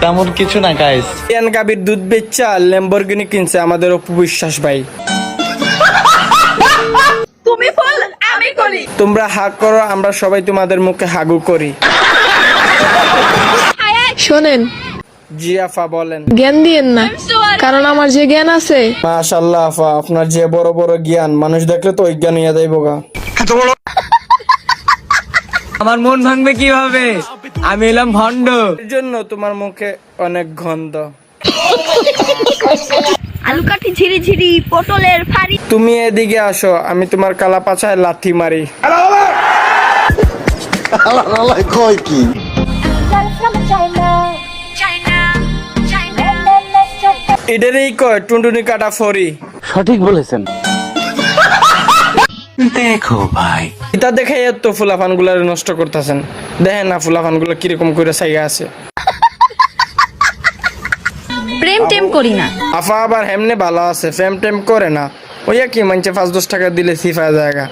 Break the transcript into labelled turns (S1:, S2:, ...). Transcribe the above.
S1: তেমন কিছু না গাইস।
S2: ইয়ান গাবির দুধ বেচা ল্যাম্বরগিনি কিনছে আমাদের অপু বিশ্বাস ভাই।
S3: তুমি বল আমি করি।
S2: তোমরা হাগ করো, আমরা সবাই তোমাদের মুখে হাগু করি।
S4: শোনেন,
S2: জি আফা বলেন।
S4: জ্ঞান দিয়েন না, কারণ আমার যে জ্ঞান আছে।
S2: মাশাআল্লাহ আফা, আপনার যে বড় বড় জ্ঞান, মানুষ দেখলে তো অজ্ঞান হইয়া যাইবো গা।
S5: আমার মন ভাঙবে কিভাবে? আমি এলাম ভণ্ড।
S2: এর জন্য তোমার মুখে অনেক গন্ধ।
S3: আলু কাঠি ঝিরি ঝিরি পটলের ফাড়ি।
S2: তুমি এদিকে আসো, আমি তোমার কালা পাছায় লাথি মারি।
S6: কয় কি?
S2: এটারই কয় টুনটুনি কাটা ফরি।
S1: সঠিক বলেছেন। দেখো ভাই,
S2: এটা দেখে এত ফুলাফান গুলা নষ্ট করতেছেন। দেখেন না ফুলাফান গুলো কিরকম করে সাইয়া আছে।
S3: প্রেম টেম করি না।
S2: আফা আবার হেমনে ভালো আছে, প্রেম টেম করে না। ওইয়া কি মানছে 5-10 টাকা দিলে সিফা জায়গা।